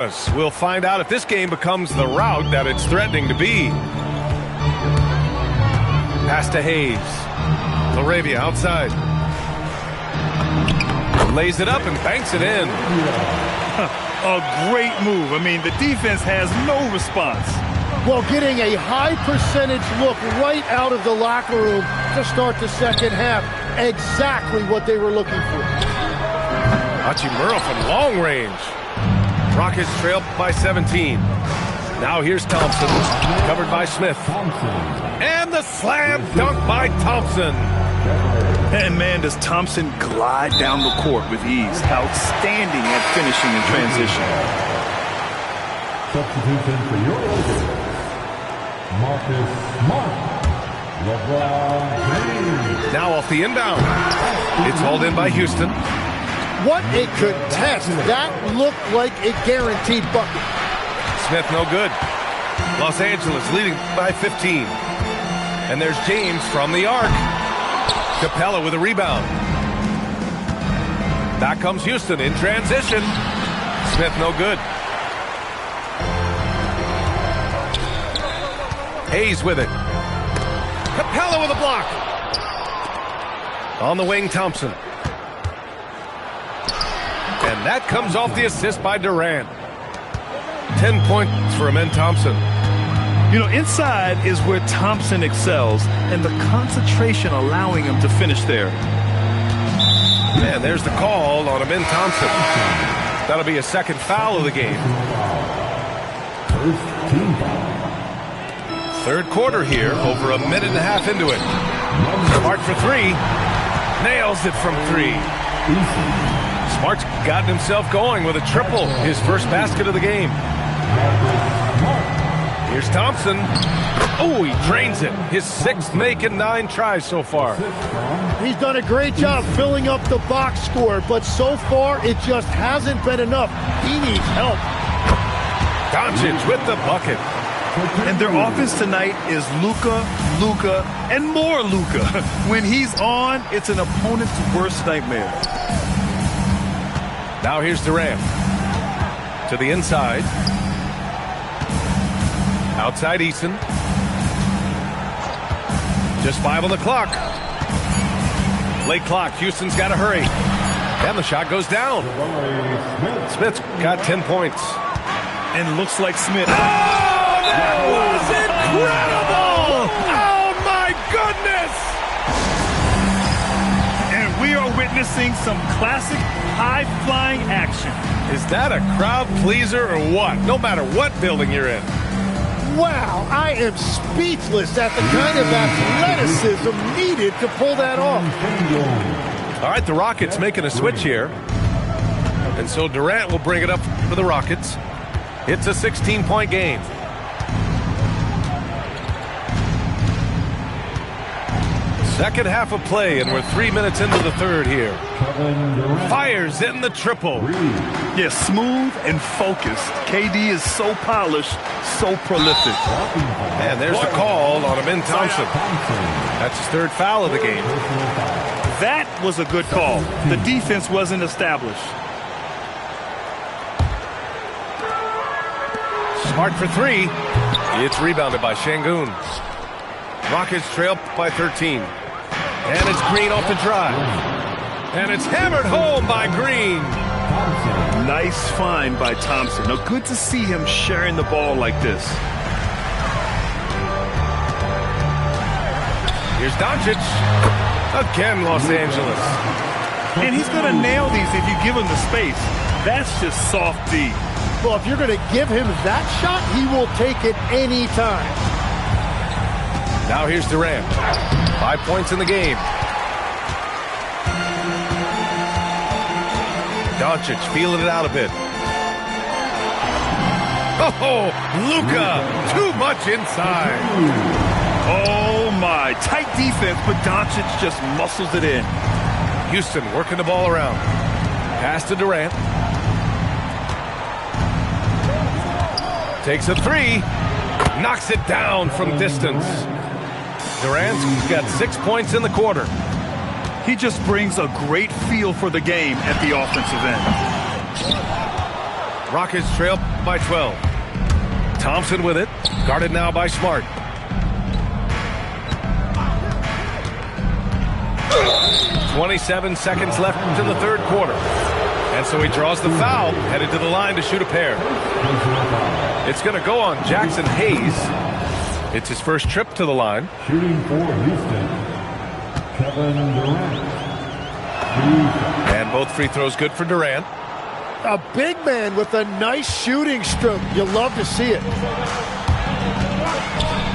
We'll find out if this game becomes the route that it's threatening to be. Pass to Hayes. Laravia outside. Lays it up and banks it in. A great move. I mean, the defense has no response. Well, getting a high percentage look right out of the locker room to start the second half. Exactly what they were looking for. Hachimura from long range. Rockets trail by 17. Now here's Thompson, covered by Smith. And the slam dunk by Thompson. And man, does Thompson glide down the court with ease. Outstanding at finishing in transition. Substitution for your Lakers, Marcus Smart, LeBron James. Now off the inbound. It's hauled in by Houston. What a contest. That looked like a guaranteed bucket. Smith no good. Los Angeles leading by 15. And there's James from the arc. Capella with a rebound. Back comes Houston in transition. Smith no good. Hayes with it. Capella with a block. On the wing, Thompson. And that comes off the assist by Durant. 10 points for Amen Thompson. You know, inside is where Thompson excels, and the concentration allowing him to finish there. And there's the call on Amen Thompson. That'll be a second foul of the game. Third quarter here, over a minute and a half into it. Smart for three. Nails it from three. Smart's gotten himself going with a triple, his first basket of the game. Here's Thompson. Oh, he drains it. His sixth make in 9 tries so far. He's done a great job filling up the box score, but so far it just hasn't been enough. He needs help. Doncic with the bucket. And their offense tonight is Luka, and more Luka. When he's on, it's an opponent's worst nightmare. Now here's Durant. To the inside. Outside Eason. Just 5 on the clock. Late clock. Houston's got to hurry. And the shot goes down. Smith's got 10 points. And looks like Smith. Oh, that was incredible! Oh, my goodness! And we are witnessing some classic high-flying action. Is that a crowd pleaser or what? No matter what building you're in. Wow, I am speechless at the kind of athleticism needed to pull that off. All right, the Rockets making a switch here. And so Durant will bring it up for the Rockets. It's a 16-point game. Second half of play, and we're 3 minutes into the third here. Fires in the triple. Yes, smooth and focused. KD is so polished, so prolific. And there's the call on Amen Thompson. That's his third foul of the game. That was a good call. The defense wasn't established. Smart for three. It's rebounded by Şengün. Rockets trail by 13. And it's Green off the drive. And it's hammered home by Green. Nice find by Thompson. Now, good to see him sharing the ball like this. Here's Doncic. Again, Los Angeles. And he's going to nail these if you give him the space. That's just soft D. Well, if you're going to give him that shot, he will take it any time. Now here's Durant. 5 points in the game. Doncic feeling it out a bit. Oh, Luka, too much inside. Oh, my. Tight defense, but Doncic just muscles it in. Houston working the ball around. Pass to Durant. Takes a three. Knocks it down from distance. Durant's got 6 points in the quarter. He just brings a great feel for the game at the offensive end. Rockets trail by 12. Thompson with it. Guarded now by Smart. "27 seconds left in the third quarter. And so he draws the foul, headed to the line to shoot a pair. It's going to go on Jackson Hayes. It's his first trip to the line. Shooting for Houston, Kevin Durant. And both free throws good for Durant. A big man with a nice shooting stroke. You love to see it.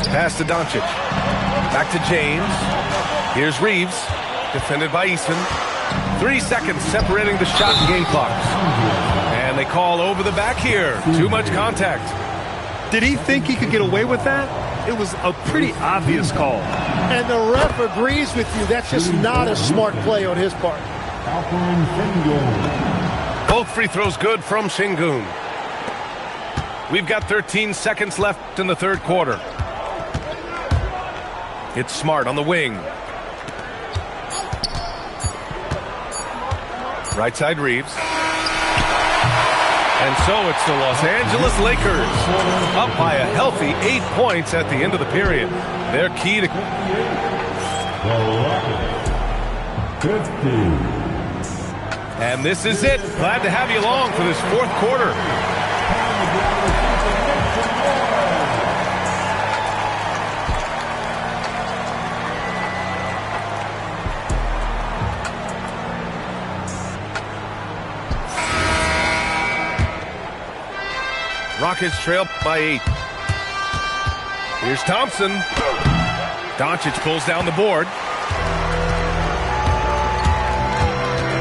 Pass to Doncic. Back to James. Here's Reeves. Defended by Easton. 3 seconds separating the shot and game clocks. And they call over the back here. Too much contact. Did he think he could get away with that? It was a pretty obvious call. And the ref agrees with you. That's just not a smart play on his part. Alperen Sengun. Both free throws good from Sengun. We've got 13 seconds left in the third quarter. It's Smart on the wing. Right side Reeves. And so it's the Los Angeles Lakers up by a healthy 8 points at the end of the period. They're key to... The Rockets, 50. And this is it. Glad to have you along for this fourth quarter. Rockets trail by 8. Here's Thompson. Doncic pulls down the board.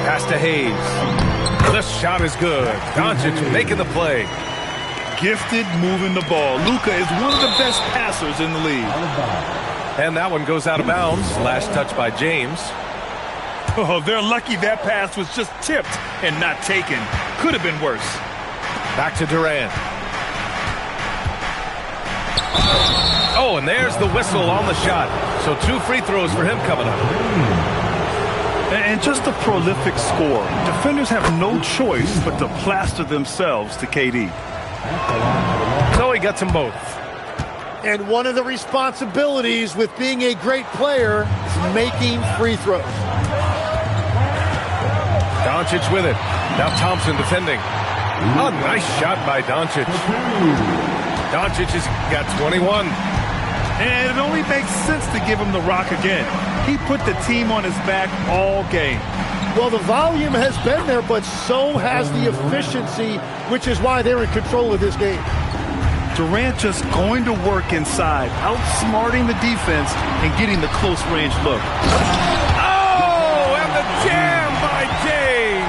Pass to Hayes. This shot is good. Doncic making the play. Gifted moving the ball. Luka is one of the best passers in the league. And that one goes out of bounds. Last touch by James. Oh, they're lucky that pass was just tipped and not taken. Could have been worse. Back to Durant. Oh, and there's the whistle on the shot. So 2 free throws for him coming up. And just a prolific scorer. Defenders have no choice but to plaster themselves to KD. So he gets them both. And one of the responsibilities with being a great player is making free throws. Doncic with it. Now Thompson defending. A nice shot by Doncic. Doncic has got 21. And it only makes sense to give him the rock again. He put the team on his back all game. Well, the volume has been there, but so has the efficiency, which is why they're in control of this game. Durant just going to work inside, outsmarting the defense and getting the close-range look. Oh, and the jam by James.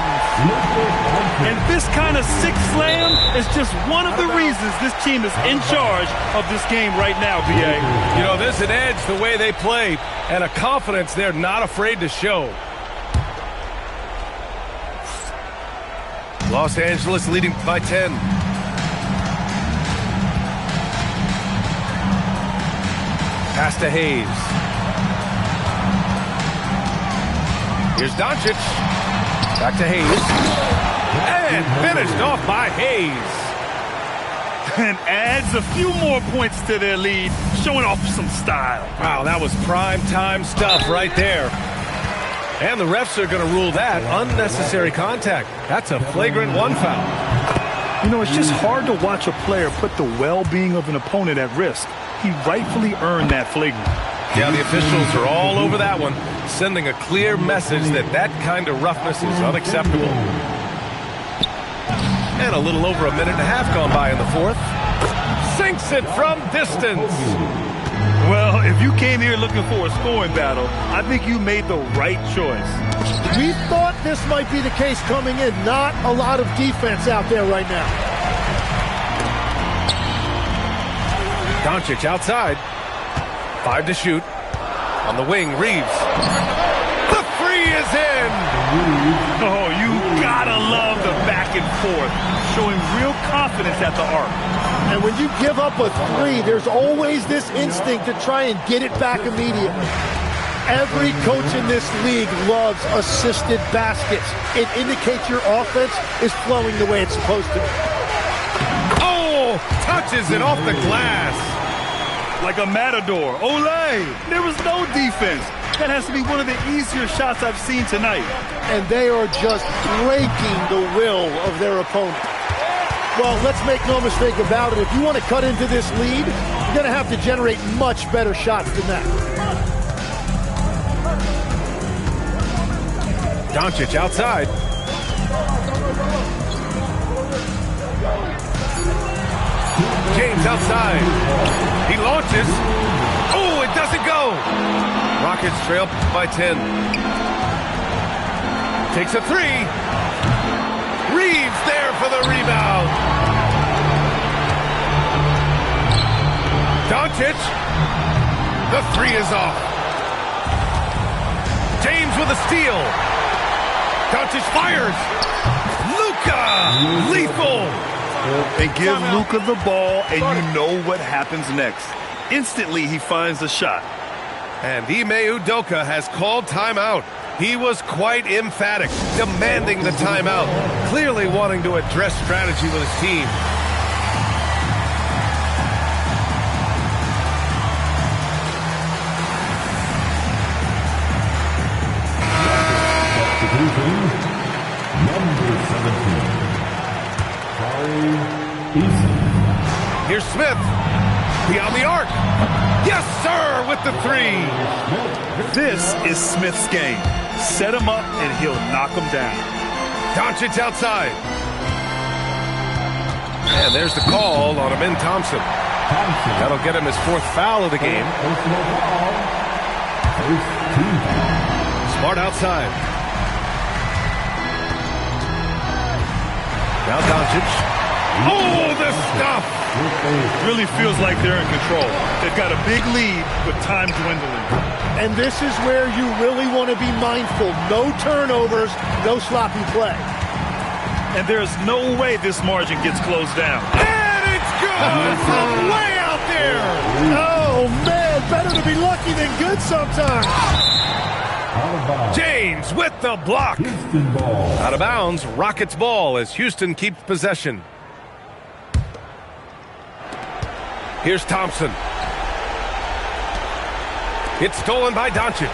And this kind of sick slam is just one of the reasons this team is in charge of this game right now, B.A. You know, there's an edge the way they play and a confidence they're not afraid to show. Los Angeles leading by 10. Pass to Hayes. Here's Doncic. Back to Hayes. And finished off by Hayes. And adds a few more points to their lead, showing off some style. Wow, that was prime time stuff right there. And the refs are going to rule that unnecessary contact. That's a flagrant 1 foul. You know, it's just hard to watch a player put the well-being of an opponent at risk. He rightfully earned that flagrant. Yeah, the officials are all over that one, sending a clear message that that kind of roughness is unacceptable. And a little over a minute and a half gone by in the fourth. Sinks it from distance. Well, if you came here looking for a scoring battle, I think you made the right choice. We thought this might be the case coming in. Not a lot of defense out there right now. Doncic outside. 5 to shoot. On the wing, Reeves. The three is in. Oh, you gotta love the back and forth, showing real confidence at the arc. And when you give up a 3, there's always this instinct to try and get it back immediately. Every coach in this league loves assisted baskets. It indicates your offense is flowing the way it's supposed to. touches it off the glass. Like a matador. Olay! There was no defense. That has to be one of the easier shots I've seen tonight. And they are just breaking the will of their opponent. Well, let's make no mistake about it. If you want to cut into this lead, you're going to have to generate much better shots than that. Doncic outside. James outside. He launches. Oh, it doesn't go. Rockets trail by 10. Takes a three. Reeves there for the rebound. Doncic. The three is off. James with a steal. Doncic fires. Luka, lethal. They give Luka the ball, and you know what happens next. Instantly, he finds the shot. And Ime Udoka has called timeout. He was quite emphatic, demanding the timeout, clearly wanting to address strategy with his team. Number 17. Tari Eason. Here's Smith. Beyond the arc. Yes, sir, with the three. This is Smith's game. Set him up, and he'll knock him down. Doncic outside. And there's the call on Amin Thompson. That'll get him his fourth foul of the game. Personal foul. First team foul. Smart outside. Now Doncic. Oh, the stuff! Really feels like they're in control. They've got a big lead, but time dwindling. And this is where you really want to be mindful. No turnovers, no sloppy play. And there's no way this margin gets closed down. And it's good from way out there! Oh, man, better to be lucky than good sometimes. Out of bounds. James with the block. Houston ball. Out of bounds, Rockets ball as Houston keeps possession. Here's Thompson. It's stolen by Doncic.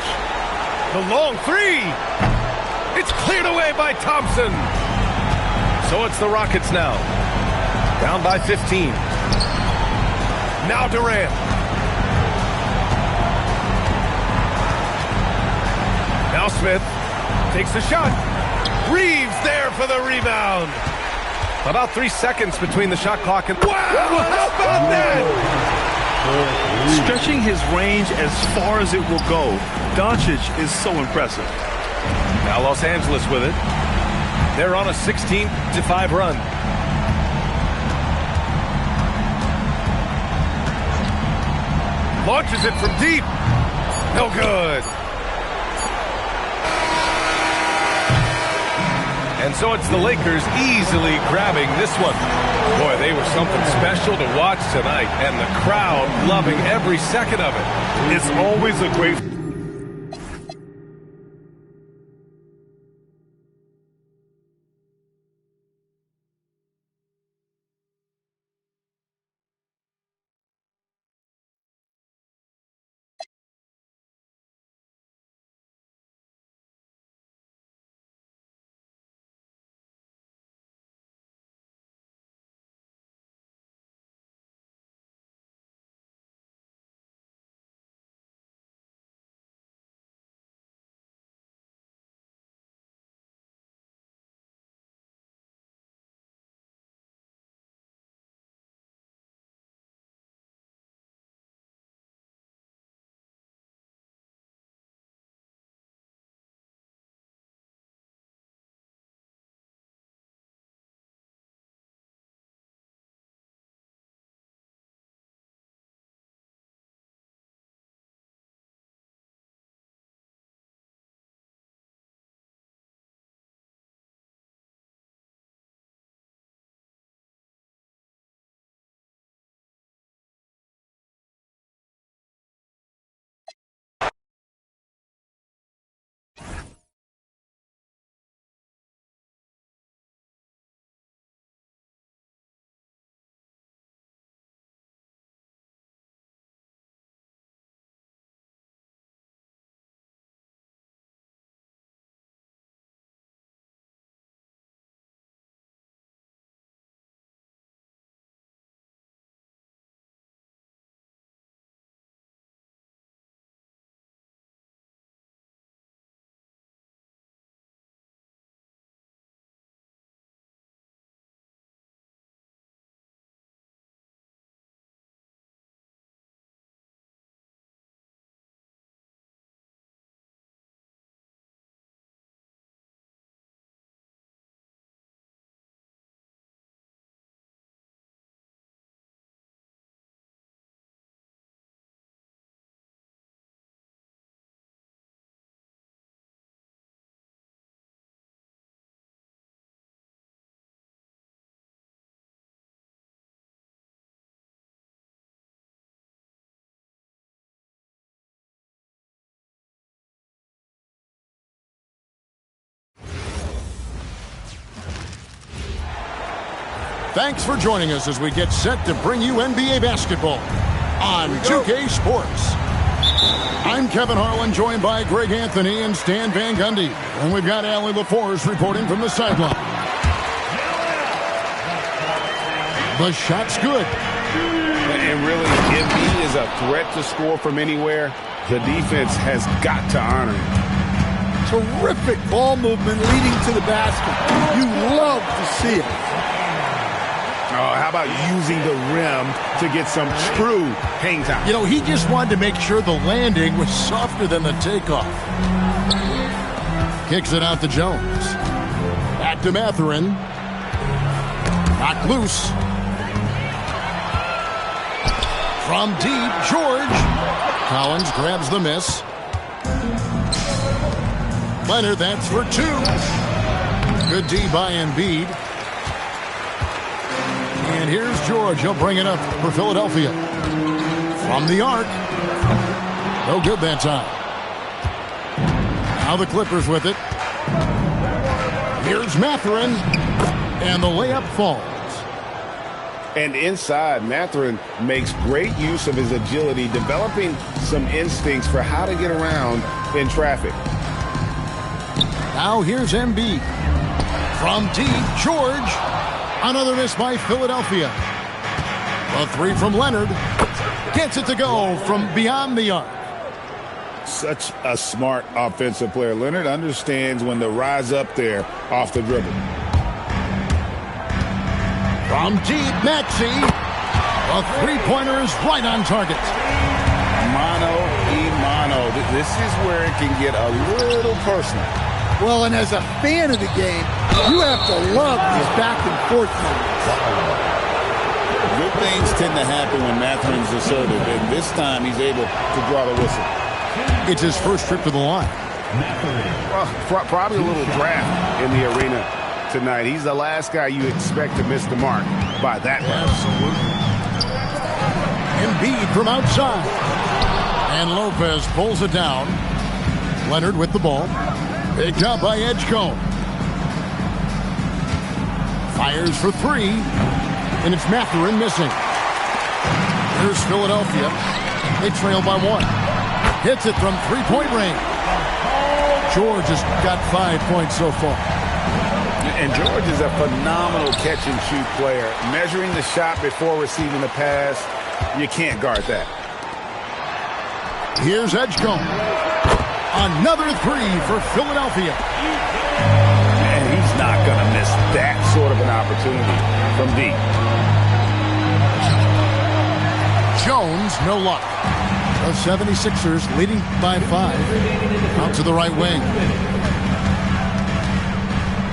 The long three. It's cleared away by Thompson. So it's the Rockets now. Down by 15. Now Durant. Now Smith takes the shot. Reeves there for the rebound. About 3 seconds between the shot clock and... Wow! How about that? Stretching his range as far as it will go, Doncic is so impressive. Now Los Angeles with it. They're on a 16-5 run. Launches it from deep. No good. And so it's the Lakers easily grabbing this one. Boy, they were something special to watch tonight, and the crowd loving every second of it. It's always a great Thanks for joining us as we get set to bring you NBA basketball on 2K Sports. I'm Kevin Harlan, joined by Greg Anthony and Stan Van Gundy. And we've got Allie LaForce reporting from the sideline. The shot's good. And really, if he is a threat to score from anywhere, the defense has got to honor him. Terrific ball movement leading to the basket. You love to see it. Oh, how about using the rim to get some true hang time? You know, he just wanted to make sure the landing was softer than the takeoff. Kicks it out to Jones. Back to Mathurin. Knocked loose. From deep, George. Collins grabs the miss. Leonard, that's for two. Good D by Embiid. And here's George. He'll bring it up for Philadelphia. From the arc. No good that time. Now the Clippers with it. Here's Mathurin. And the layup falls. And inside, Mathurin makes great use of his agility, developing some instincts for how to get around in traffic. Now here's Embiid. From deep, George. Another miss by Philadelphia. A three from Leonard. Gets it to go from beyond the arc. Such a smart offensive player. Leonard understands when to rise up there off the dribble. From deep, Maxey. A three-pointer is right on target. Mano. This is where it can get a little personal. Well, and as a fan of the game, you have to love these back-and-forth moments. Good things tend to happen when Mathurin's assertive, and this time he's able to draw the whistle. It's his first trip to the line. Well, probably a little draft in the arena tonight. He's the last guy you expect to miss the mark by that much. Embiid from outside. And Lopez pulls it down. Leonard with the ball. Picked up by Edgecombe. Fires for three. And it's Mathurin missing. Here's Philadelphia. They trail by one. Hits it from three-point range. George has got 5 points so far. And George is a phenomenal catch-and-shoot player. Measuring the shot before receiving the pass, you can't guard that. Here's Edgecombe. Another three for Philadelphia. And he's not going to miss that sort of an opportunity from deep. Jones, no luck. The 76ers leading by 5. Out to the right wing.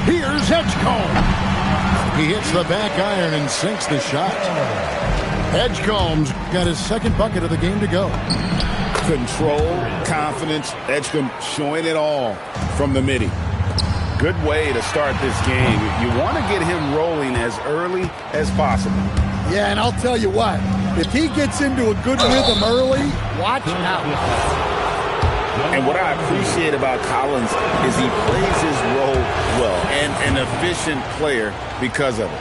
Here's Edgecombe. He hits the back iron and sinks the shot. Edgecombe's got his second bucket of the game to go. Control, confidence, Edgecombe showing it all from the midi. Good way to start this game. You want to get him rolling as early as possible. Yeah, and I'll tell you what, if he gets into a good rhythm early, watch out. And what I appreciate about Collins is he plays his role well and an efficient player because of it.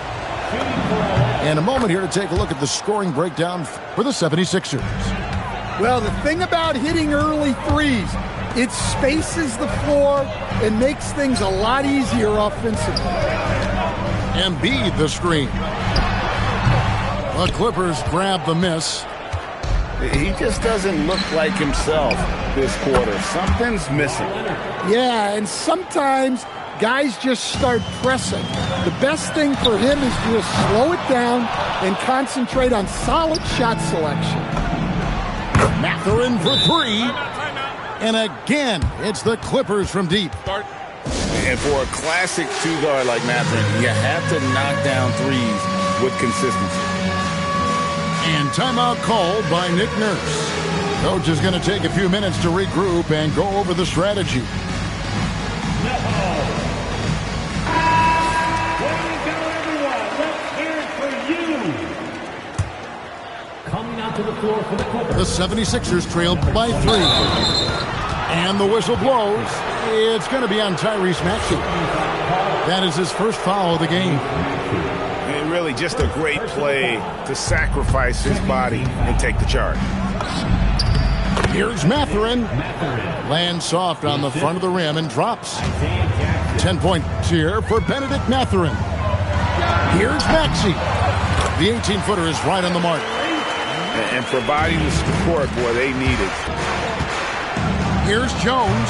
And a moment here to take a look at the scoring breakdown for the 76ers. Well, the thing about hitting early threes, it spaces the floor and makes things a lot easier offensively. Embiid the screen. The Clippers grab the miss. He just doesn't look like himself this quarter. Something's missing. Yeah, and sometimes guys just start pressing. The best thing for him is to just slow it down and concentrate on solid shot selection. Mathurin for three. And again, it's the Clippers from deep. And for a classic two-guard like Mathurin, you have to knock down threes with consistency. And timeout called by Nick Nurse. Coach is going to take a few minutes to regroup and go over the strategy. The 76ers trail by 3. And the whistle blows. It's going to be on Tyrese Maxey. That is his first foul of the game. It really really just a great play to sacrifice his body and take the charge. Here's Mathurin. Lands soft on the front of the rim and drops. 10 points here for Benedict Mathurin. Here's Maxey. The 18-footer is right on the mark. And providing the support, boy, they need it. Here's Jones.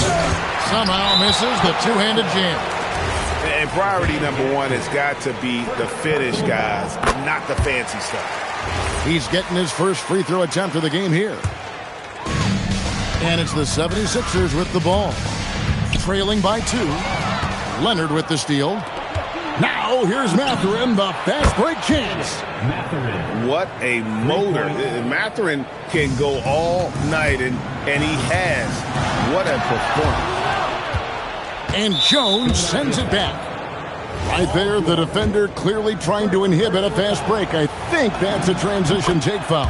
Somehow misses the two-handed jam. And priority number one has got to be the finish, guys, not the fancy stuff. He's getting his first free throw attempt of the game here. And it's the 76ers with the ball. Trailing by 2. Leonard with the steal. Now here's Mathurin, the fast break chance. What a motor. Mathurin can go all night, and he has. What a performance. And Jones sends it back. Right there, the defender clearly trying to inhibit a fast break. I think that's a transition take foul.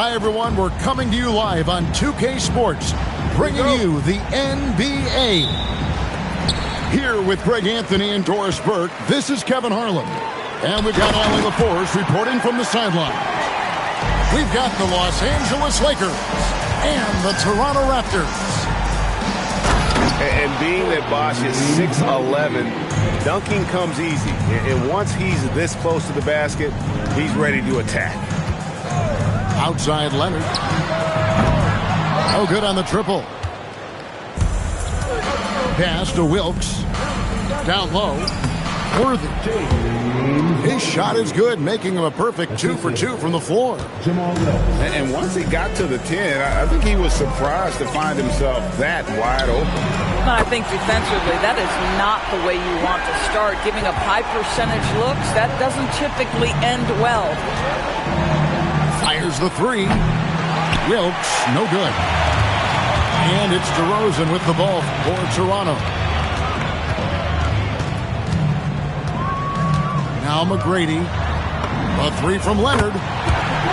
Hi, everyone. We're coming to you live on 2K Sports, bringing you the NBA. Here with Greg Anthony and Doris Burke, this is Kevin Harlan. And we've got Allie LaForce reporting from the sideline. We've got the Los Angeles Lakers and the Toronto Raptors. And being that Bosh is 6'11", dunking comes easy. And once he's this close to the basket, he's ready to attack. Outside Leonard. No good on the triple. Pass to Wilkes. Down low. Worthy. His shot is good, making him a perfect 2 for 2 from the floor. And once he got to the 10, I think he was surprised to find himself that wide open. I think defensively, that is not the way you want to start. Giving up high percentage looks, that doesn't typically end well. Fires the 3. Wilkes, no good. And it's DeRozan with the ball for Toronto. Now McGrady. A 3 from Leonard.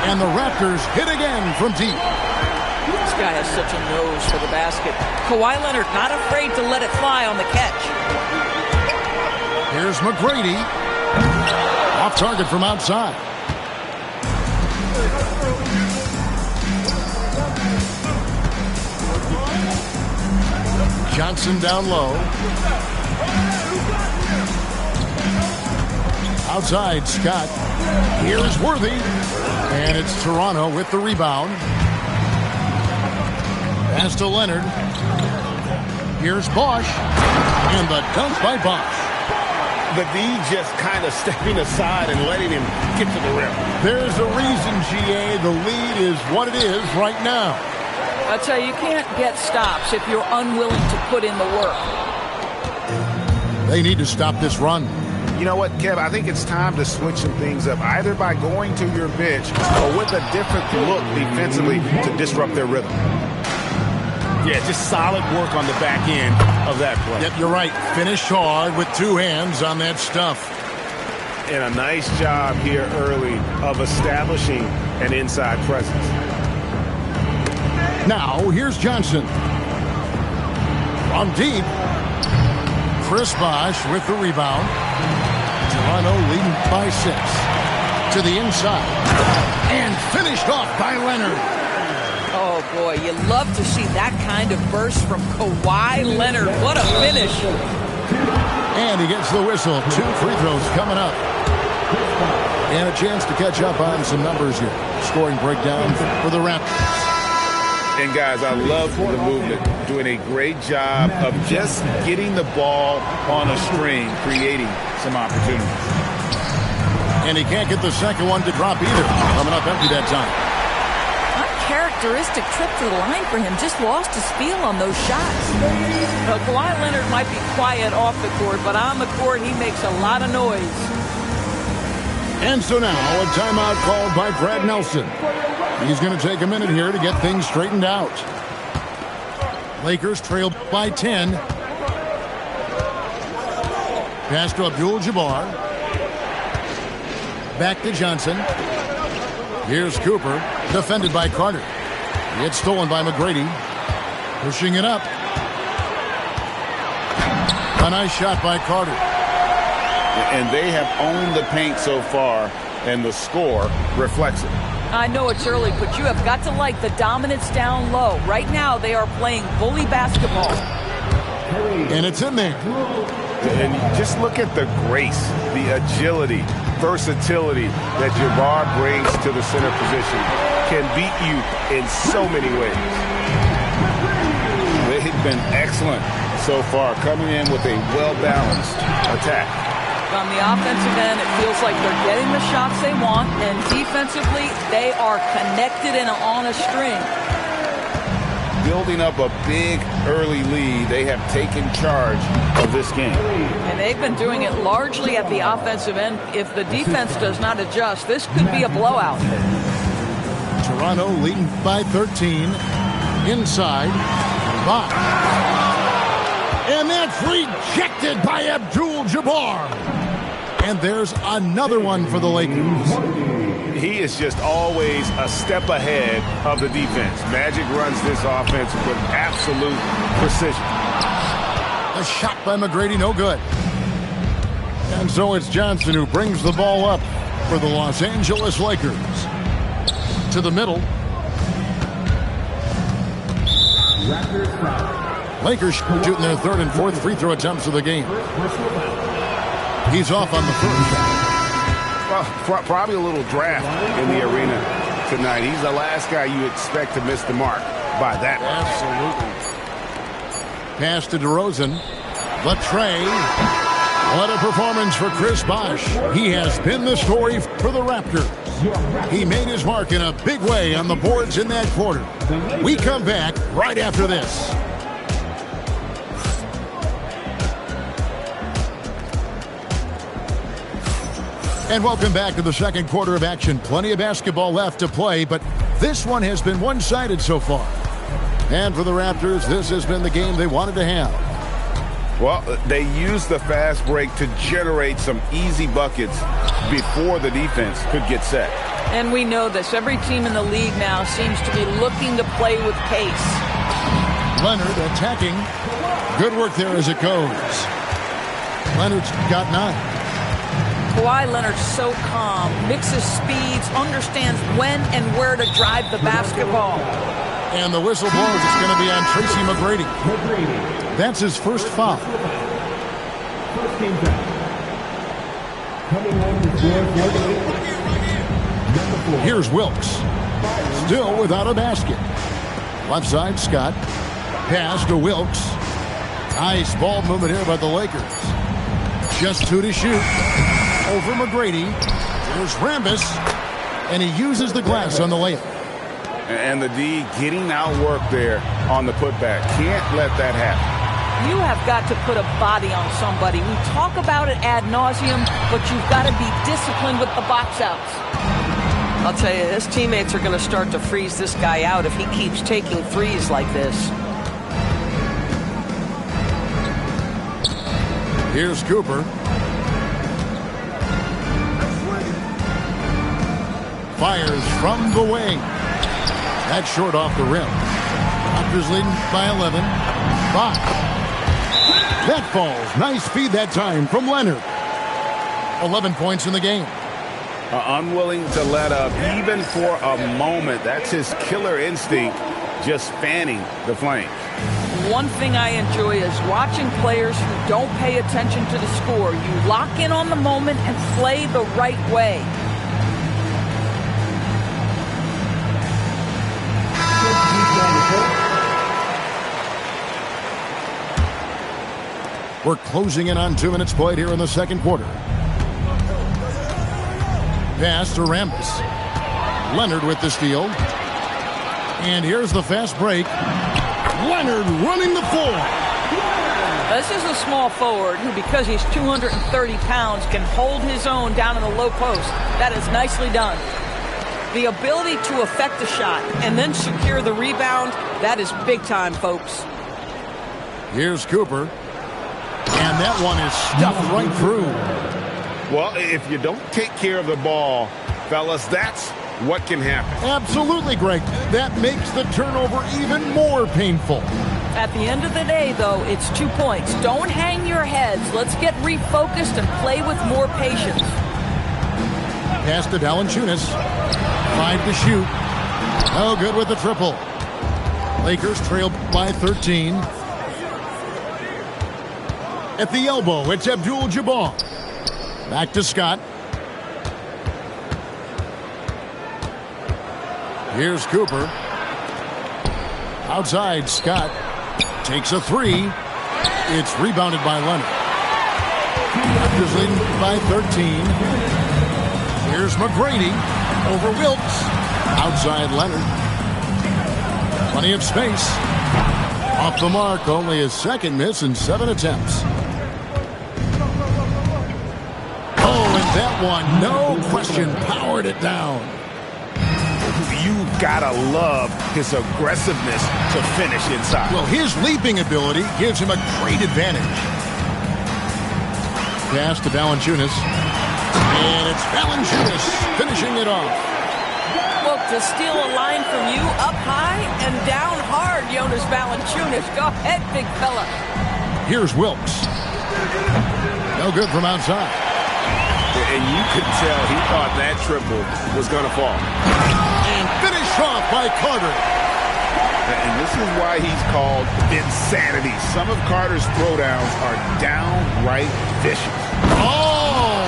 And the Raptors hit again from deep. This guy has such a nose for the basket. Kawhi Leonard not afraid to let it fly on the catch. Here's McGrady. Off target from outside. Johnson down low. Outside, Scott. Here's Worthy. And it's Toronto with the rebound. Pass to Leonard. Here's Bosh. And the dunk by Bosh. the D just kind of stepping aside and letting him get to the rim. There's a reason, GA. The lead is what it is right now. I'll tell you, you can't get stops if you're unwilling to put in the work. They need to stop this run. You know what, Kev? I think it's time to switch some things up, either by going to your bench or with a different look defensively to disrupt their rhythm. Yeah, just solid work on the back end of that play. Yep, you're right. Finish hard with two hands on that stuff. And a nice job here early of establishing an inside presence. Now, here's Johnson. From deep. Chris Bosh with the rebound. Toronto leading by 6. To the inside. And finished off by Leonard. Oh, boy, you love to see that kind of burst from Kawhi Leonard. What a finish. And he gets the whistle. 2 free throws coming up. And a chance to catch up on some numbers here. Scoring breakdown for the Raptors. And, guys, I love the movement. Doing a great job of just getting the ball on a string, creating some opportunities. And he can't get the second one to drop either. Coming up empty that time. Uncharacteristic trip to the line for him. Just lost his feel on those shots. Well, Kawhi Leonard might be quiet off the court, but on the court he makes a lot of noise. And so now a timeout called by Brad Nelson. He's going to take a minute here to get things straightened out. Lakers trail by 10. Pass to Abdul-Jabbar. Back to Johnson. Here's Cooper, defended by Carter. It's stolen by McGrady. Pushing it up. A nice shot by Carter. And they have owned the paint so far, and the score reflects it. I know it's early, but you have got to like the dominance down low. Right now, they are playing bully basketball. And it's in there. And just look at the grace, the agility, versatility that Jabbar brings to the center position. Can beat you in so many ways. They've been excellent so far, coming in with a well-balanced attack. On the offensive end, it feels like they're getting the shots they want, and defensively, they are connected and on a string. Building up a big early lead, they have taken charge of this game. And they've been doing it largely at the offensive end. If the defense does not adjust, this could be a blowout. Toronto leading by 13. Inside. Bosh. And that's rejected by Abdul-Jabbar. And there's another one for the Lakers. He is just always a step ahead of the defense. Magic runs this offense with absolute precision. A shot by McGrady, no good. And so it's Johnson who brings the ball up for the Los Angeles Lakers. To the middle. Lakers shooting their third and fourth free throw attempts of the game. He's off on the first. Well, probably a little draft in the arena tonight. He's the last guy you expect to miss the mark by that much. Absolutely. Pass to DeRozan. Latrey. What a performance for Chris Bosh. He has been the story for the Raptors. He made his mark in a big way on the boards in that quarter. We come back right after this. And welcome back to the second quarter of action. Plenty of basketball left to play, but this one has been one-sided so far. And for the Raptors, this has been the game they wanted to have. Well, they used the fast break to generate some easy buckets before the defense could get set. And we know this. Every team in the league now seems to be looking to play with pace. Leonard attacking. Good work there as it goes. Leonard's got 9. Kawhi Leonard's so calm, mixes speeds, understands when and where to drive the basketball. And the whistle blows. It's going to be on Tracy McGrady. That's his first foul. First team foul. Coming on the floor for the Lakers. Here's Wilkes. Still without a basket. Left side, Scott. Pass to Wilkes. Nice ball movement here by the Lakers. Just 2 to shoot. Over McGrady. Here's Rambis. And he uses the glass on the layup. And the D getting outworked there on the putback. Can't let that happen. You have got to put a body on somebody. We talk about it ad nauseum, but you've got to be disciplined with the box outs. I'll tell you, his teammates are going to start to freeze this guy out if he keeps taking threes like this. Here's Cooper. Fires from the wing. That's short off the rim. Raptors leading by 11. 5. That falls. Nice feed that time from Leonard. 11 points in the game. Unwilling to let up even for a moment. That's his killer instinct, just fanning the flames. One thing I enjoy is watching players who don't pay attention to the score. You lock in on the moment and play the right way. We're closing in on 2 minutes played here in the second quarter. Pass to Rambis. Leonard with the steal. And here's the fast break. Leonard running the floor. This is a small forward who, because he's 230 pounds, can hold his own down in the low post. That is nicely done. The ability to affect the shot and then secure the rebound, that is big time, folks. Here's Cooper. And that one is stuffed right through. Well, if you don't take care of the ball, fellas, that's what can happen. Absolutely, Greg. That makes the turnover even more painful. At the end of the day, though, it's 2 points. Don't hang your heads. Let's get refocused and play with more patience. Pass to Valanciunas. 5 to shoot. No good with the triple. Lakers trail by 13. At the elbow, it's Abdul-Jabbar. Back to Scott. Here's Cooper. Outside, Scott takes a 3. It's rebounded by Leonard. Raptors leading by 13. Here's McGrady over Wilkes. Outside Leonard. Plenty of space. Off the mark, only his second miss in 7 attempts. That one, no question, powered it down. You gotta love his aggressiveness to finish inside. Well, his leaping ability gives him a great advantage. Pass to Valanciunas. And it's Valanciunas finishing it off. Look, to steal a line from you up high and down hard, Jonas Valanciunas. Go ahead, big fella. Here's Wilkes. No good from outside. And you could tell he thought that triple was going to fall. And finished off by Carter. And this is why he's called insanity. Some of Carter's throwdowns are downright vicious. Oh!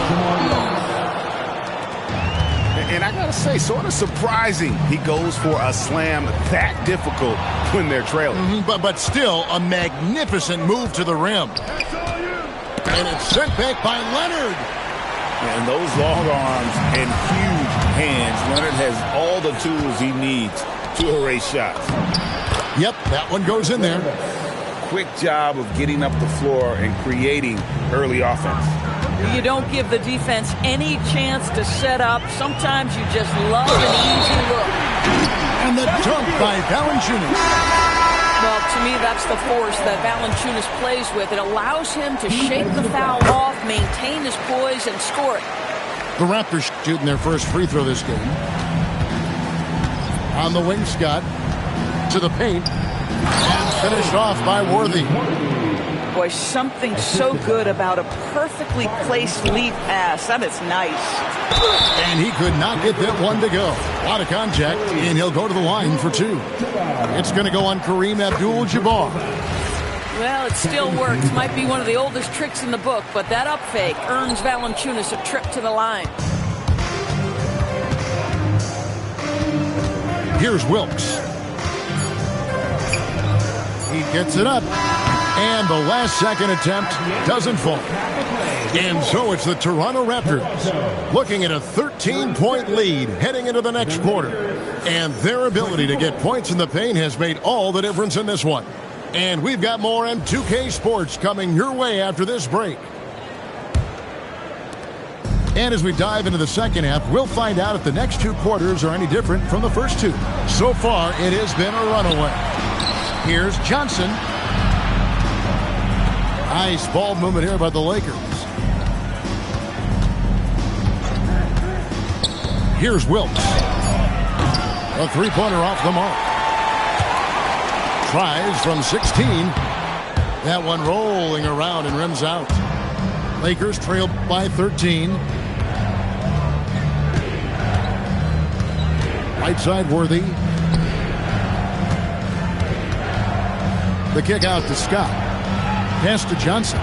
And I got to say, sort of surprising he goes for a slam that difficult when they're trailing. But still, a magnificent move to the rim. And it's sent back by Leonard. And those long arms and huge hands, Leonard has all the tools he needs to erase shots. Yep, that one goes in there. Quick job of getting up the floor and creating early offense. You don't give the defense any chance to set up. Sometimes you just love an easy look. And the dunk by Valanciunas. Well, to me, that's the force that Valanciunas plays with. It allows him to shake the foul off, maintain his poise, and score it. The Raptors shooting their first free throw this game. On the wing, Scott. To the paint. And finished off by Worthy. Boy, something so good about a perfectly placed lead pass. That is nice. And he could not get that one to go. A lot of contact, and he'll go to the line for 2. It's going to go on Kareem Abdul-Jabbar. Well, it still works. Might be one of the oldest tricks in the book, but that up fake earns Valanciunas a trip to the line. Here's Wilkes. He gets it up. And the last second attempt doesn't fall. And so it's the Toronto Raptors looking at a 13-point lead heading into the next quarter. And their ability to get points in the paint has made all the difference in this one. And we've got more M2K Sports coming your way after this break. And as we dive into the second half, we'll find out if the next two quarters are any different from the first two. So far, it has been a runaway. Here's Johnson. Nice ball movement here by the Lakers. Here's Wilkes. A three-pointer off the mark. Tries from 16. That one rolling around and rims out. Lakers trail by 13. Right side Worthy. The kick out to Scott. Pass to Johnson.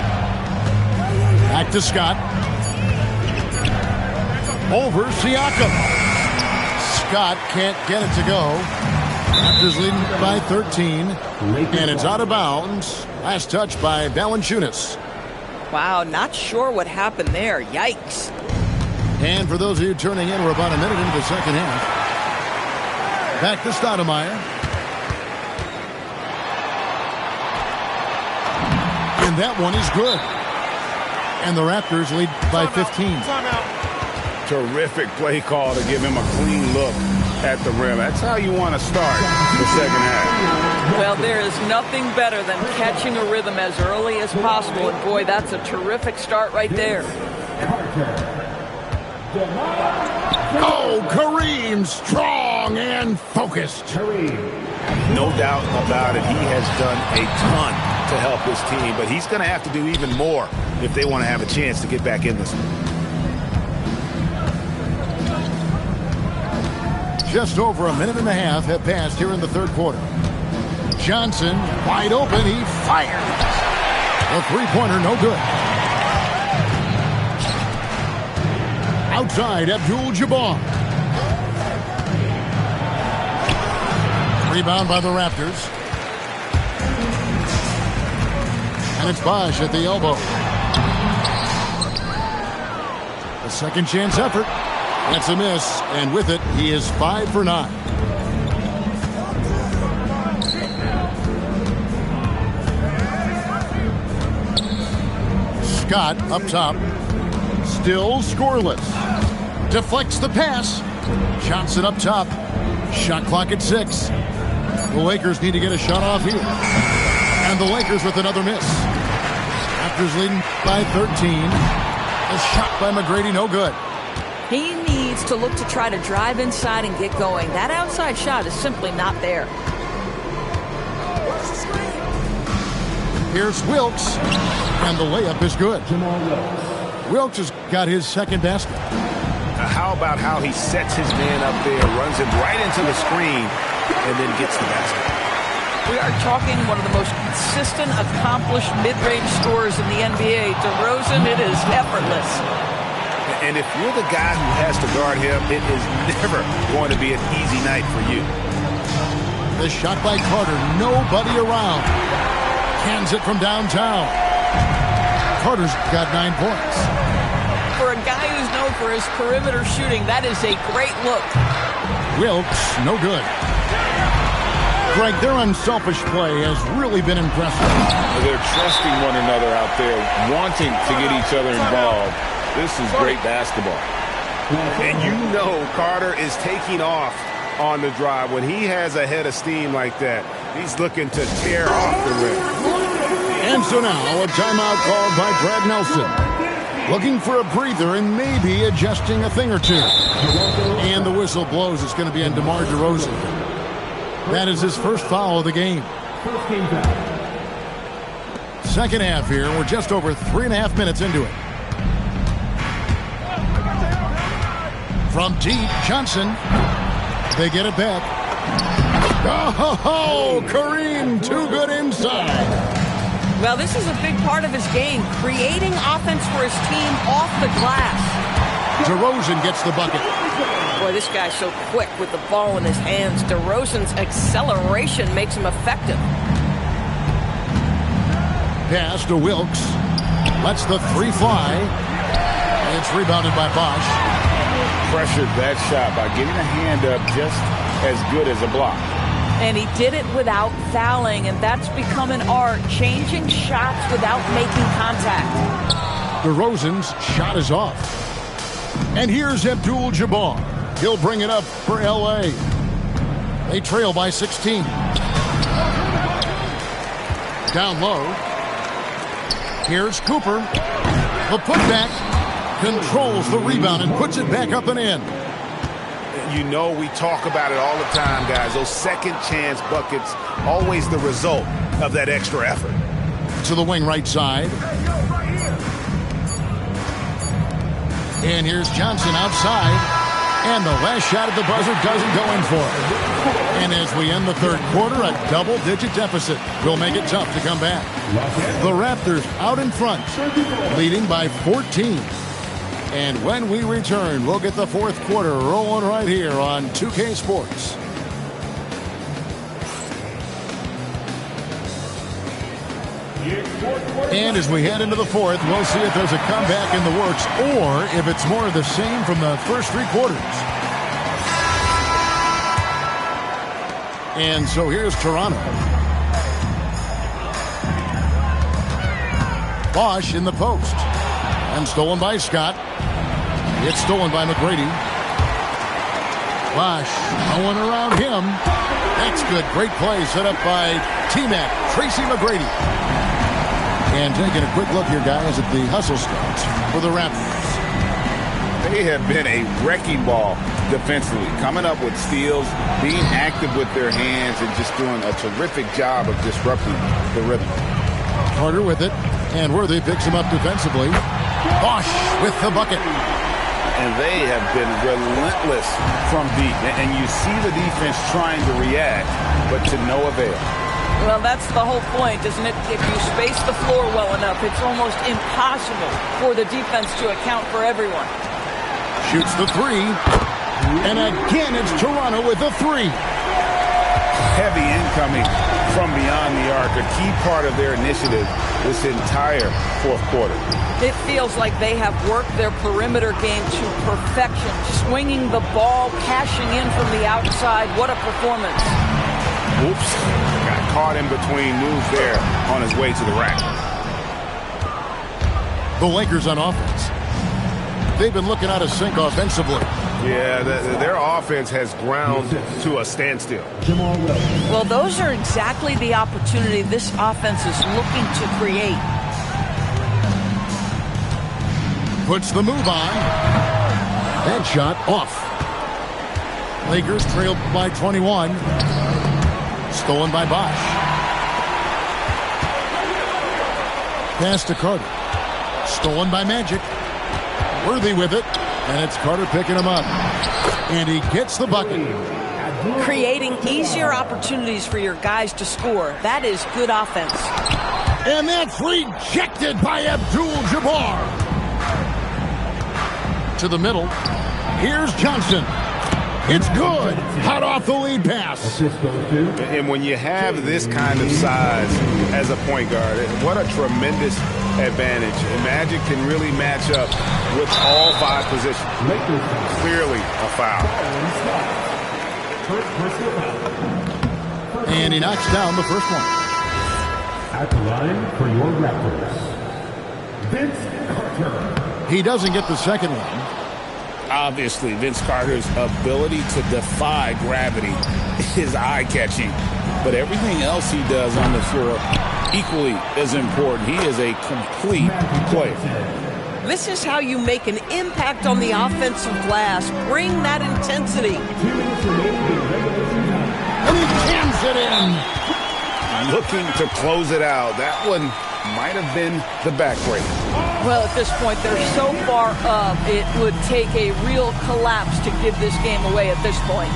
Back to Scott. Over Siakam. Scott can't get it to go. Raptors leading by 13. And it's out of bounds. Last touch by Valanciunas. Wow, not sure what happened there. Yikes. And for those of you turning in, we're about a minute into the second half. Back to Stoudemire. And that one is good. And the Raptors lead by 15. Terrific play call to give him a clean look at the rim. That's how you want to start the second half. Well, there is nothing better than catching a rhythm as early as possible. And boy, that's a terrific start right there. Oh, Kareem, strong and focused. No doubt about it. He has done a ton to help his team, but he's going to have to do even more if they want to have a chance to get back in this one. Just over a minute and a half have passed here in the third quarter. Johnson, wide open, he fires. A three-pointer, no good. Outside, Abdul-Jabbar. Rebound by the Raptors. And it's Bosh at the elbow. A second chance effort. That's a miss, and with it, he is 5 for 9. Scott up top. Still scoreless. Deflects the pass. Johnson up top. Shot clock at 6. The Lakers need to get a shot off here. And the Lakers with another miss. Raptors leading by 13. A shot by McGrady, no good. He needs to look to try to drive inside and get going. That outside shot is simply not there. Here's Wilkes. And the layup is good. Wilkes has got his second basket. How about how he sets his man up there, runs him right into the screen, and then gets the basket. We are talking one of the most consistent, accomplished mid-range scorers in the NBA. DeRozan, it is effortless. And if you're the guy who has to guard him, it is never going to be an easy night for you. The shot by Carter, nobody around. Cans it from downtown. Carter's got 9 points. For a guy who's known for his perimeter shooting, that is a great look. Wilkes, no good. Greg, their unselfish play has really been impressive. They're trusting one another out there, wanting to get each other involved. This is great basketball. And you know Carter is taking off on the drive. When he has a head of steam like that, he's looking to tear off the rim. And so now a timeout called by Brad Nelson. Looking for a breather and maybe adjusting a thing or two. And the whistle blows. It's going to be on DeMar DeRozan. That is his first foul of the game. Second half here. We're just over 3.5 minutes into it. From deep, Johnson. They get it back. Oh, Kareem, too good inside. Well, this is a big part of his game, creating offense for his team off the glass. DeRozan gets the bucket. Boy, this guy's so quick with the ball in his hands. DeRozan's acceleration makes him effective. Pass to Wilkes. Lets the three fly. It's rebounded by Bosch. Pressured that shot by getting a hand up just as good as a block. And he did it without fouling, and that's become an art, changing shots without making contact. DeRozan's shot is off. And here's Abdul-Jabbar. He'll bring it up for L.A. They trail by 16. Down low. Here's Cooper. The putback controls the rebound and puts it back up and in. You know, we talk about it all the time, guys. Those second chance buckets, always the result of that extra effort. To the wing right side. And here's Johnson outside. And the last shot at the buzzer doesn't go in for it. And as we end the third quarter, a double-digit deficit will make it tough to come back. The Raptors out in front, leading by 14. And when we return, we'll get the fourth quarter rolling right here on 2K Sports. And as we head into the fourth, we'll see if there's a comeback in the works or if it's more of the same from the first three quarters. And so here's Toronto. Bosch in the post. And stolen by Scott. It's stolen by McGrady. Bosch going around him. That's good. Great play set up by T-Mac, Tracy McGrady. And taking a quick look here, guys, at the hustle starts for the Raptors. They have been a wrecking ball defensively, coming up with steals, being active with their hands, and just doing a terrific job of disrupting the rhythm. Carter with it, and Worthy picks him up defensively. Bosch with the bucket. And they have been relentless from deep. And you see the defense trying to react, but to no avail. Well, that's the whole point, isn't it? If you space the floor well enough, it's almost impossible for the defense to account for everyone. Shoots the three. And again, it's Toronto with the three. Heavy incoming from beyond the arc, a key part of their initiative this entire fourth quarter. It feels like they have worked their perimeter game to perfection, swinging the ball, cashing in from the outside. What a performance. Oops. Got caught in between moves there on his way to the rack. The Lakers on offense. They've been looking out of sync offensively. Yeah, their offense has ground to a standstill. Well, those are exactly the opportunity this offense is looking to create. Puts the move on. That shot off. Lakers trailed by 21. Stolen by Bosch. Pass to Carter. Stolen by Magic. Worthy with it. And it's Carter picking him up. And he gets the bucket. Creating easier opportunities for your guys to score. That is good offense. And that's rejected by Abdul-Jabbar. To the middle. Here's Johnson. It's good. Hot off the lead pass. And when you have this kind of size as a point guard, what a tremendous advantage. And Magic can really match up with all five positions. Clearly a foul. And he knocks down the first one. At the line for your Raptors, Vince Carter. He doesn't get the second one. Obviously, Vince Carter's ability to defy gravity is eye-catching. But everything else he does on the floor equally is important. He is a complete player. This is how you make an impact on the offensive glass. Bring that intensity. And he jams it in. Looking to close it out. That one might have been the backbreak. Well, at this point, they're so far up, it would take a real collapse to give this game away at this point.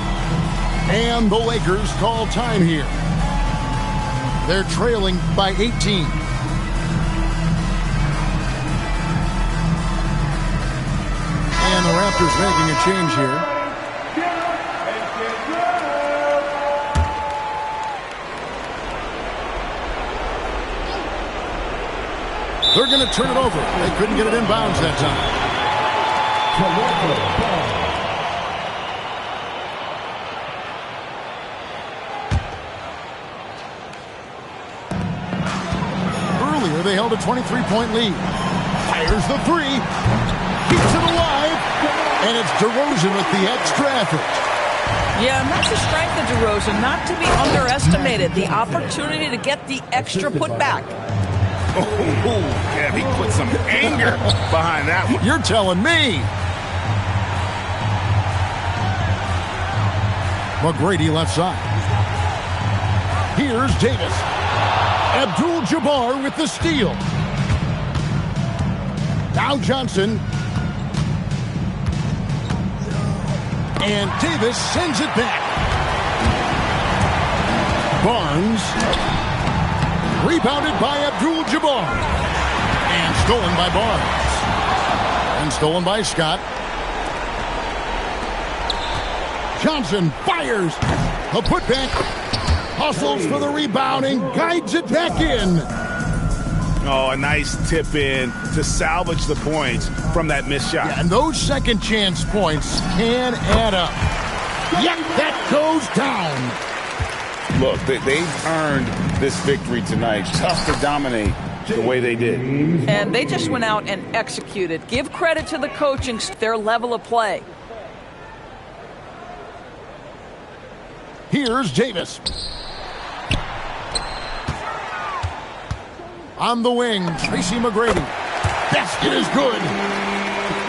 And the Lakers call time here. They're trailing by 18. And the Raptors making a change here. They're going to turn it over. They couldn't get it in bounds that time. Earlier, they held a 23-point lead. Fires the three. Keeps it alive. And it's DeRozan with the extra effort. Yeah, and that's the strength of DeRozan, not to be underestimated. The opportunity to get the extra putback. Oh, yeah, he put some anger behind that one. You're telling me. McGrady left side. Here's Davis. Abdul-Jabbar with the steal. Now Johnson. And Davis sends it back. Barnes. Rebounded by Abdul-Jabbar. And stolen by Barnes. And stolen by Scott. Johnson fires. A putback. Hustles for the rebound and guides it back in. Oh, a nice tip in to salvage the points from that missed shot. Yeah, and those second chance points can add up. Yep, that goes down. Look, they've earned this victory tonight. Tough to dominate the way they did. And they just went out and executed. Give credit to the coaching, their level of play. Here's Davis. On the wing, Tracy McGrady. Basket is good.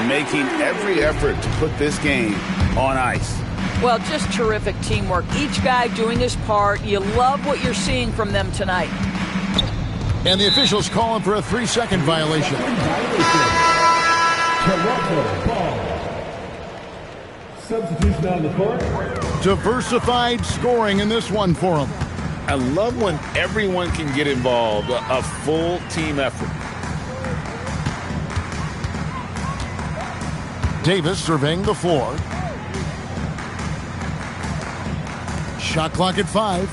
Making every effort to put this game on ice. Well, just terrific teamwork. Each guy doing his part. You love what you're seeing from them tonight. And the officials calling for a 3-second violation. Toronto ball. Substitution on the court. Diversified scoring in this one for them. I love when everyone can get involved, a full team effort. Davis surveying the floor. Shot clock at 5.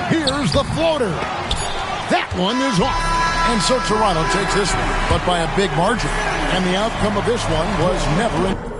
Here's the floater. That one is off. And so Toronto takes this one, but by a big margin. And the outcome of this one was never in.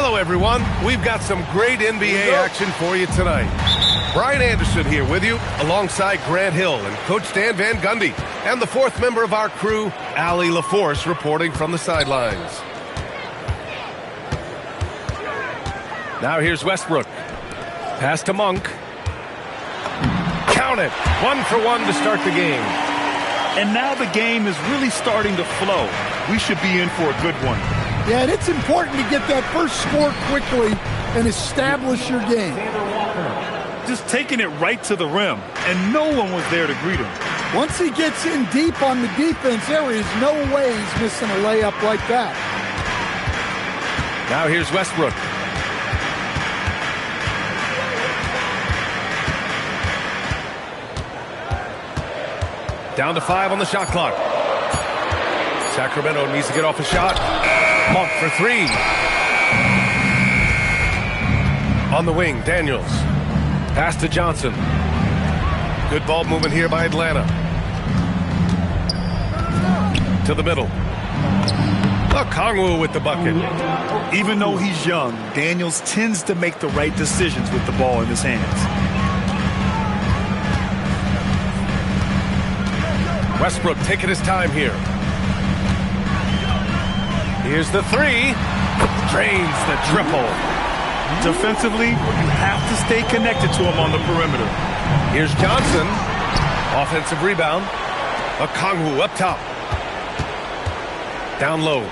Hello, everyone. We've got some great NBA action for you tonight. Brian Anderson here with you, alongside Grant Hill and Coach Dan Van Gundy, and the fourth member of our crew, Allie LaForce, reporting from the sidelines. Now here's Westbrook. Pass to Monk. Count it. 1 for 1 to start the game. And now the game is really starting to flow. We should be in for a good one. Yeah, and it's important to get that first score quickly and establish your game. Just taking it right to the rim, and no one was there to greet him. Once he gets in deep on the defense, there is no way he's missing a layup like that. Now here's Westbrook. Down to 5 on the shot clock. Sacramento needs to get off a shot. Monk for 3. On the wing, Daniels. Pass to Johnson. Good ball movement here by Atlanta. To the middle. Okongwu with the bucket. Even though he's young, Daniels tends to make the right decisions with the ball in his hands. Westbrook taking his time here. Here's the 3. Drains the triple. Defensively, you have to stay connected to him on the perimeter. Here's Johnson. Offensive rebound. Okongwu up top. Down low.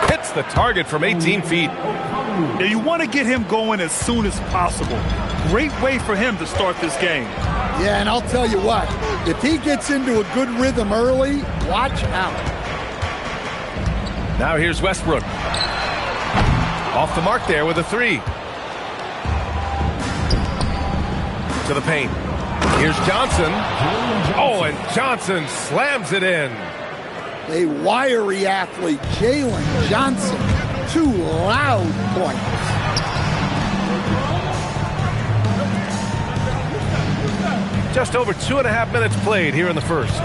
Hits the target from 18 feet. Now you want to get him going as soon as possible. Great way for him to start this game. Yeah, and I'll tell you what, if he gets into a good rhythm early, watch out. Now here's Westbrook. Off the mark there with a 3. To the paint. Here's Johnson. Oh, and Johnson slams it in. A wiry athlete, Jalen Johnson. 2 loud points. Just over 2.5 minutes played here in the first.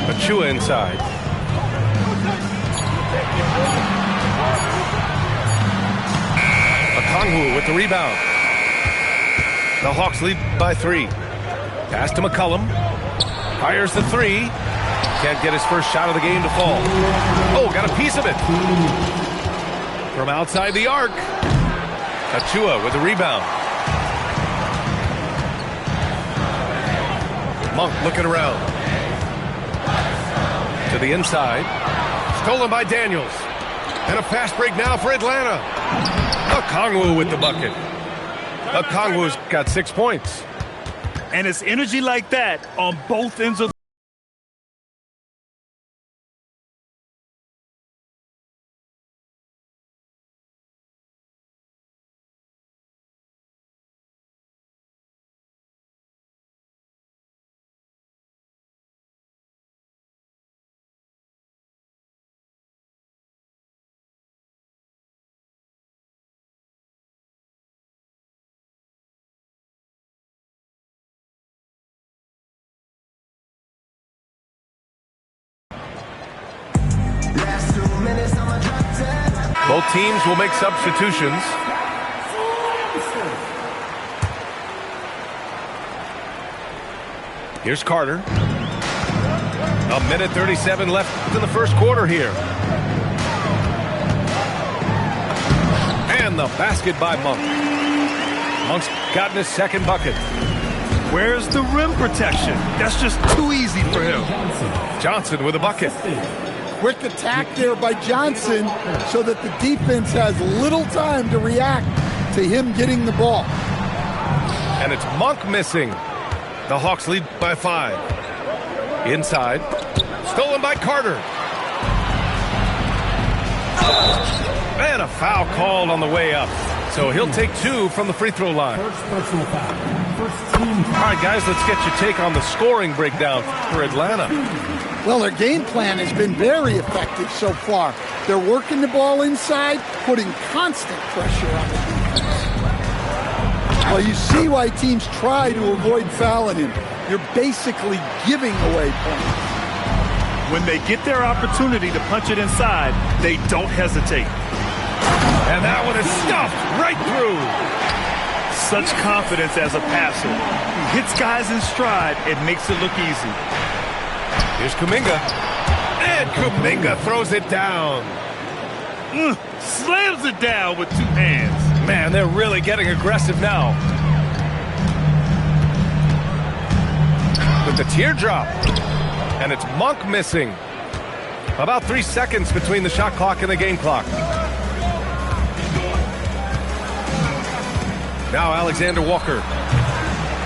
Achua inside. Okongwu with the rebound. The Hawks lead by 3. Pass to McCollum. Fires the 3. Can't get his first shot of the game to fall. Oh, got a piece of it. From outside the arc. Achua with the rebound. Monk looking around. To the inside. Stolen by Daniels. And a fast break now for Atlanta. Okongwu with the bucket. Okongwu's got 6 points. And it's energy like that on both ends of the Both teams will make substitutions. Here's Carter. 1:37 left in the first quarter here. And the basket by Monk. Monk's gotten his second bucket. Where's the rim protection? That's just too easy for him. Johnson with a bucket. Quick attack there by Johnson so that the defense has little time to react to him getting the ball. And it's Monk missing. The Hawks lead by 5. Inside. Stolen by Carter. And a foul called on the way up. So he'll take 2 from the free throw line. All right, guys, let's get your take on the scoring breakdown for Atlanta. Well, their game plan has been very effective so far. They're working the ball inside, putting constant pressure on the defense. Well, you see why teams try to avoid fouling him. You're basically giving away points. When they get their opportunity to punch it inside, they don't hesitate. And that one is stuffed right through. Such confidence as a passer. He hits guys in stride and makes it look easy. Here's Kuminga. And Kuminga throws it down. Slams it down with two hands. Man, they're really getting aggressive now. With the teardrop. And it's Monk missing. About 3 seconds between the shot clock and the game clock. Now Alexander Walker.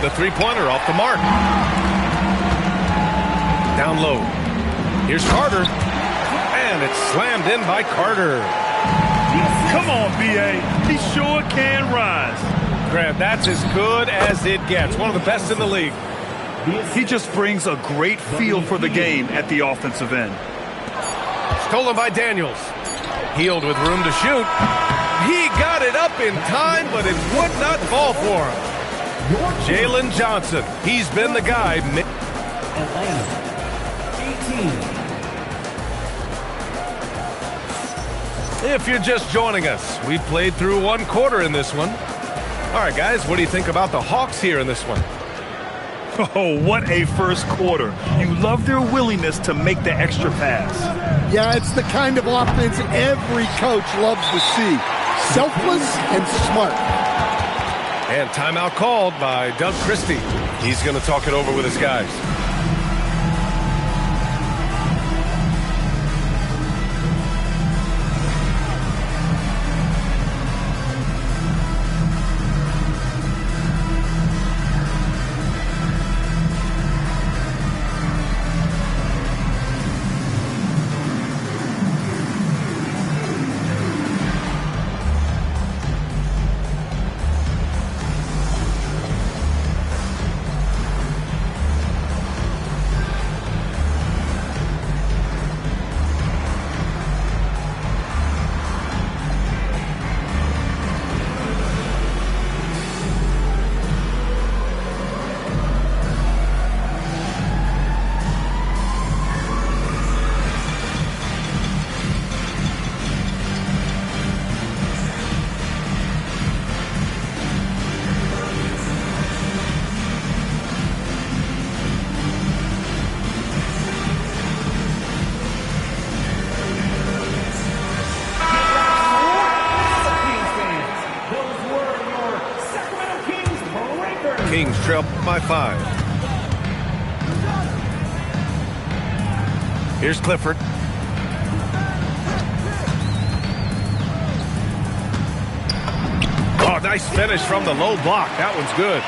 The three-pointer off the mark. Down low. Here's Carter. And it's slammed in by Carter. Come on, B.A. He sure can rise. Grant, that's as good as it gets. One of the best in the league. He just brings a great feel for the game at the offensive end. Stolen by Daniels. Healed with room to shoot. He got it up in time, but it would not fall for him. Jalen Johnson. He's been the guy. Atlanta, 18. If you're just joining us, we played through one quarter in this one. All right, guys, what do you think about the Hawks here in this one? Oh, what a first quarter. You love their willingness to make the extra pass. Yeah, it's the kind of offense every coach loves to see. Selfless and smart. And timeout called by Doug Christie. He's going to talk it over with his guys. Kings trail by 5. Here's Clifford. Oh, nice finish from the low block. That one's good.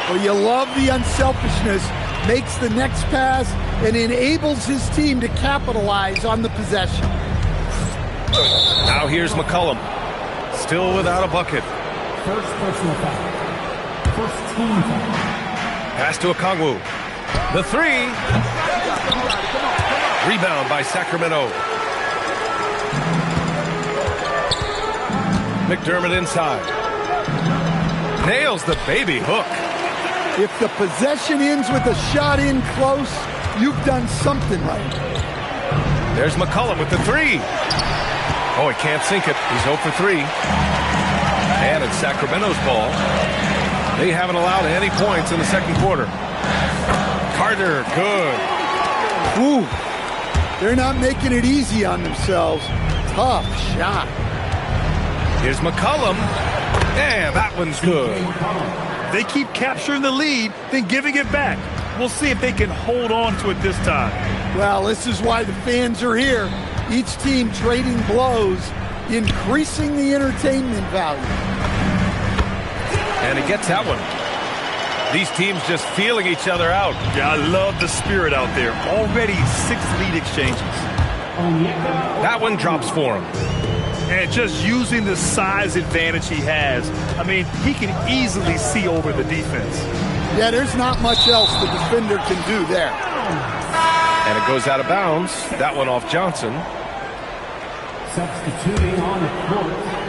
Well, you love the unselfishness. Makes the next pass and enables his team to capitalize on the possession. Now here's McCollum. Still without a bucket. First personal foul. First team foul. Pass to Okongwu. The three. Rebound by Sacramento. McDermott inside. Nails the baby hook. If the possession ends with a shot in close, you've done something right. There's McCollum with the three. Oh, he can't sink it. He's 0 for 3. And it's Sacramento's ball. They haven't allowed any points in the second quarter. Carter, good. Ooh, they're not making it easy on themselves. Tough shot. Here's McCollum. And that one's good. They keep capturing the lead, then giving it back. We'll see if they can hold on to it this time. Well, this is why the fans are here. Each team trading blows, increasing the entertainment value. And he gets that one. These teams just feeling each other out. Yeah, I love the spirit out there. Already 6 lead exchanges. That one drops for him. And just using the size advantage he has, I mean, he can easily see over the defense. Yeah, there's not much else the defender can do there. And it goes out of bounds. That one off Johnson. Substituting on the court.